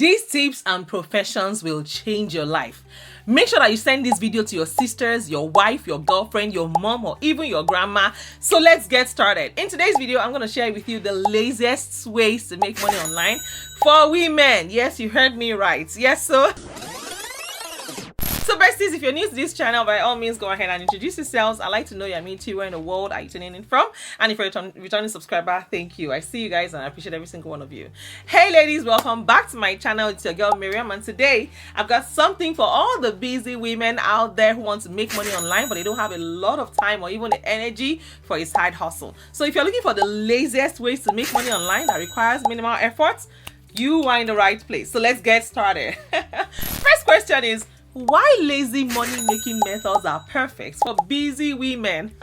These tips and professions will change your life. Make sure that you send this video to your sisters, your wife, your girlfriend, your mom, or even your grandma. So let's get started. In today's video, I'm going to share with you the laziest ways to make money online for women. Yes, you heard me right. Yes, So besties, if you're new to this channel, by all means, go ahead and introduce yourselves. I'd like to know you. I mean, where in the world are you tuning in from? And if you're a returning subscriber, thank you. I see you guys and I appreciate every single one of you. Hey ladies, welcome back to my channel. It's your girl Miriam, and today I've got something for all the busy women out there who want to make money online, but they don't have a lot of time or even the energy for a side hustle. So if you're looking for the laziest ways to make money online that requires minimal effort, you are in the right place. So let's get started. First question is, why lazy money making methods are perfect for busy women?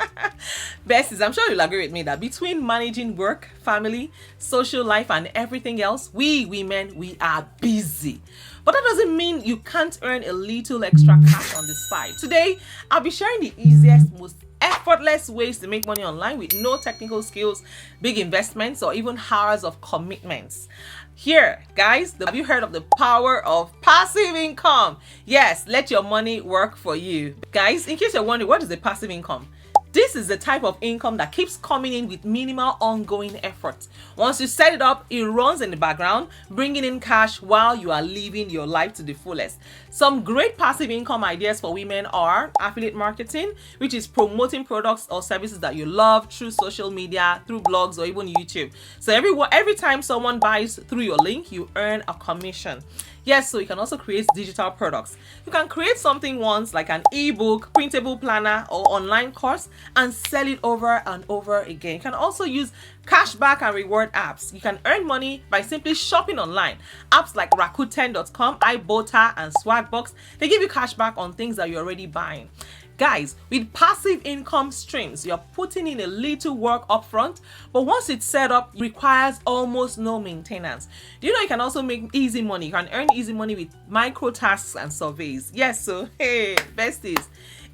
Besties, I'm sure you'll agree with me that between managing work, family, social life, and everything else, we women, we are busy. But that doesn't mean you can't earn a little extra cash on the side. Today, I'll be sharing the easiest, most effortless ways to make money online with no technical skills, big investments, or even hours of commitments. Here, guys, have you heard of the power of passive income? Yes, let your money work for you. Guys, in case you're wondering, what is the passive income? This is the type of income that keeps coming in with minimal ongoing effort. Once you set it up, it runs in the background, bringing in cash while you are living your life to the fullest. Some great passive income ideas for women are affiliate marketing, which is promoting products or services that you love through social media, through blogs, or even YouTube. So every time someone buys through your link, you earn a commission. Yes, so you can also create digital products. You can create something once, like an ebook, printable planner, or online course, and sell it over and over again. You can also use cashback and reward apps. You can earn money by simply shopping online. Apps like Rakuten.com, iBota, and Swagbox, they give you cashback on things that you're already buying. Guys, with passive income streams, you're putting in a little work upfront, but once it's set up, it requires almost no maintenance. Do you know you can also make easy money? You can earn easy money with micro tasks and surveys. Yes, so hey, besties,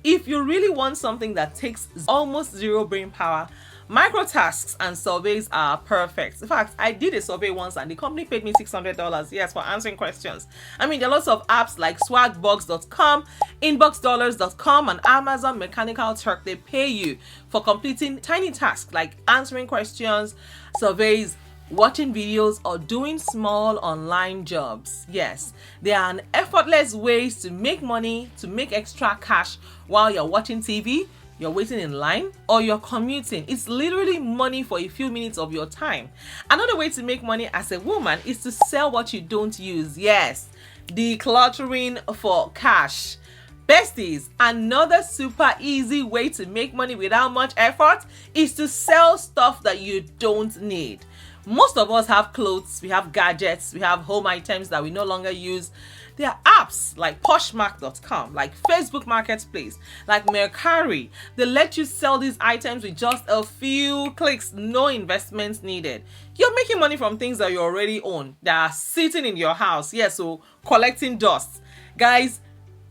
if you really want something that takes almost zero brain power, micro tasks and surveys are perfect. In fact, I did a survey once and the company paid me $600, yes, for answering questions. I mean, there are lots of apps like swagbox.com, inboxdollars.com, and Amazon Mechanical Turk. They pay you for completing tiny tasks like answering questions, surveys, watching videos, or doing small online jobs. Yes, they are an effortless ways to make money, to make extra cash while you're watching TV, you're waiting in line, or you're commuting. It's literally money for a few minutes of your time. Another way to make money as a woman is to sell what you don't use. Yes, decluttering for cash. Besties, another super easy way to make money without much effort is to sell stuff that you don't need. Most of us have clothes, we have gadgets, we have home items that we no longer use. There are apps like Poshmark.com, like Facebook Marketplace, like Mercari. They let you sell these items with just a few clicks, no investments needed. You're making money from things that you already own, that are sitting in your house. Yes, so collecting dust. Guys,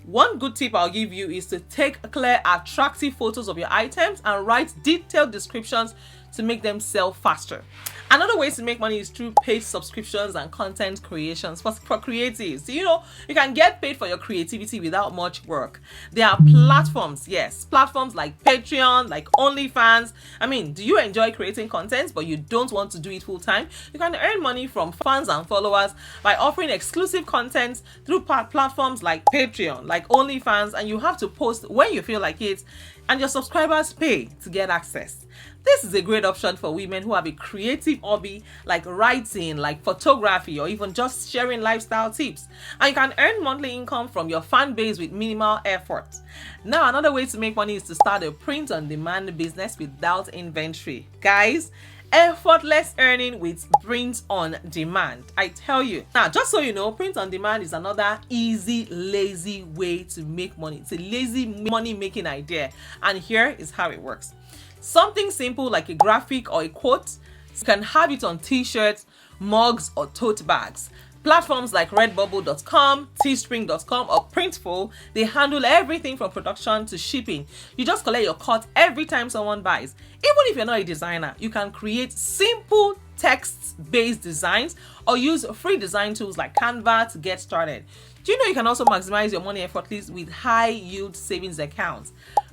one good tip I'll give you is to take clear, attractive photos of your items and write detailed descriptions to make them sell faster. Another way to make money is through paid subscriptions and content creations for creatives. You know, you can get paid for your creativity without much work. There are platforms, yes, platforms like Patreon, like OnlyFans. I mean, do you enjoy creating content but you don't want to do it full time? You can earn money from fans and followers by offering exclusive content through platforms like Patreon, like OnlyFans, and you have to post when you feel like it, and your subscribers pay to get access. This is a great option for women who have a creative hobby like writing, like photography, or even just sharing lifestyle tips. And you can earn monthly income from your fan base with minimal effort. Now, another way to make money is to start a print-on-demand business without inventory. Guys, effortless earning with print on demand. I tell you. Now, just so you know, print on demand is another easy, lazy way to make money. It's a lazy money making idea. And here is how it works. Something simple like a graphic or a quote, you can have it on t-shirts, mugs, or tote bags. Platforms like redbubble.com, teespring.com, or Printful, they handle everything from production to shipping. You just collect your cut every time someone buys. Even if you're not a designer, you can create simple text-based designs or use free design tools like Canva to get started. Do you know you can also maximize your money effortlessly with high-yield savings accounts?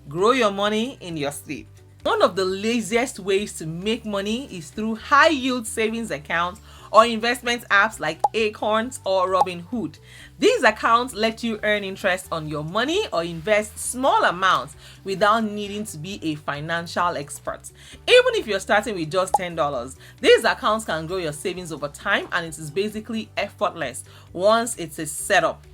Grow your money in your sleep. One of the laziest ways to make money is through high-yield savings accounts or investment apps like Acorns or Robinhood. These accounts let you earn interest on your money or invest small amounts without needing to be a financial expert. Even if you're starting with just $10, these accounts can grow your savings over time, and it is basically effortless once it's a setup.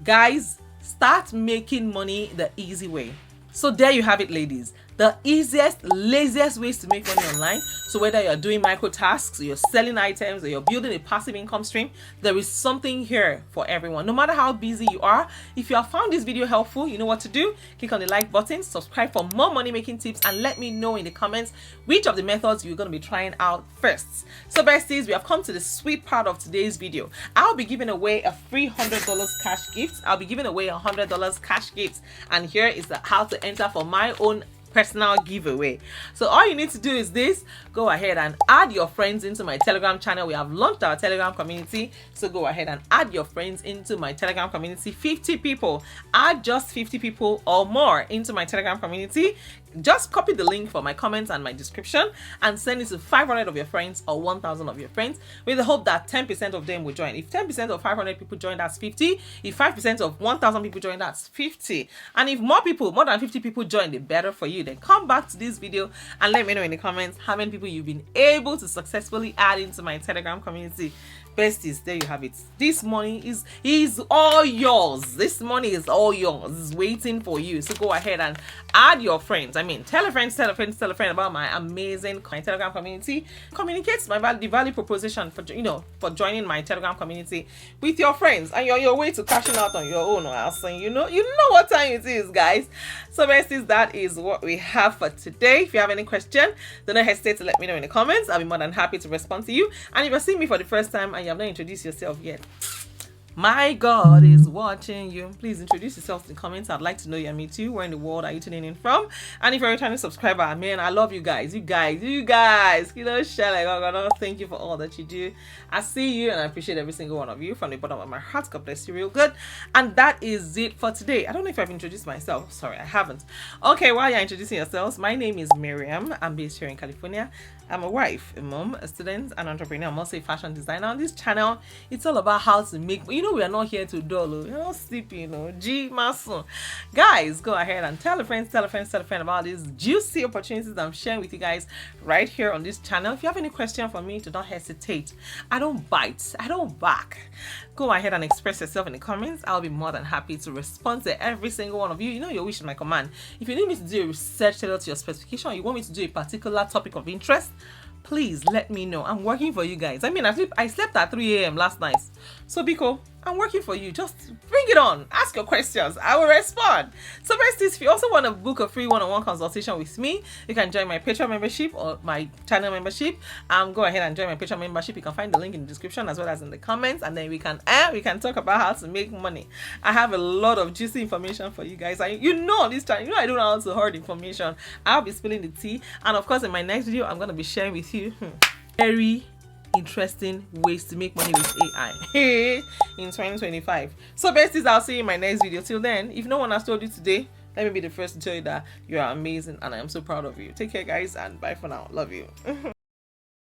Guys, start making money the easy way. So there you have it, ladies. The easiest, laziest ways to make money online. So whether you're doing micro tasks, you're selling items, or you're building a passive income stream, there is something here for everyone. No matter how busy you are, if you have found this video helpful, you know what to do. Click on the like button, subscribe for more money making tips, and let me know in the comments which of the methods you're going to be trying out first. So besties, we have come to the sweet part of today's video. I'll be giving away a free $100 cash gift. I'll be giving away $100 cash gifts, and here is how to enter for my own personal giveaway. So all you need to do is this: go ahead and add your friends into my Telegram channel. We have launched our Telegram community, so go ahead and add your friends into my Telegram community. 50 people, add just 50 people or more into my Telegram community. Just copy the link from my comments and my description and send it to 500 of your friends or 1,000 of your friends, with the hope that 10% of them will join. If 10% of 500 people join, that's 50. If 5% of 1,000 people join, that's 50. And if more than 50 people join, the better for you. Then come back to this video and let me know in the comments how many people you've been able to successfully add into my Telegram community. Besties, there you have it. This money is all yours. This money is all yours. It's waiting for you. So go ahead and add your friends. I mean, tell a friend about my amazing Telegram community. Communicate the value proposition for joining my Telegram community with your friends, and you're on your way to cashing out on your own. You know what time it is, guys. So besties, that is what we have for today. If you have any question, do not hesitate to let me know in the comments. I'll be more than happy to respond to you. And if you're seeing me for the first time and you have not introduced yourself yet, my God is watching you. Please introduce yourself in the comments. I'd like to know you. Me too. Where in the world are you tuning in from? And if you're a returning subscriber, man, I love you guys. You guys. Share like God. Thank you for all that you do. I see you and I appreciate every single one of you from the bottom of my heart. God bless you real good. And that is it for today. I don't know if I've introduced myself. Sorry, I haven't. Okay, while you're introducing yourselves, my name is Miriam. I'm based here in California. I'm a wife, a mom, a student, an entrepreneur. I'm also a fashion designer. On this channel, it's all about how to make, we are not here to dull, you're not sleeping, G mason. Guys, go ahead and tell a friend about these juicy opportunities I'm sharing with you guys right here on this channel. If you have any question for me, do not hesitate. I don't bite, I don't back. Go ahead and express yourself in the comments. I'll be more than happy to respond to every single one of you. Your wish is my command. If you need me to do a research tailored to your specification, or you want me to do a particular topic of interest, please let me know. I'm working for you guys. I mean, I slept at 3 a.m. last night. So Biko, I'm working for you. Just bring it on. Ask your questions. I will respond. So besties, if you also want to book a free one-on-one consultation with me, you can join my Patreon membership or my channel membership. Go ahead and join my Patreon membership. You can find the link in the description as well as in the comments, and then we can talk about how to make money. I have a lot of juicy information for you guys. This time, I don't know how to hoard information. I'll be spilling the tea, and of course in my next video I'm going to be sharing with you very interesting ways to make money with AI in 2025. So besties, I'll see you in my next video. Till then, if no one has told you today, let me be the first to tell you that you are amazing and I am so proud of you. Take care, guys, and bye for now. Love you.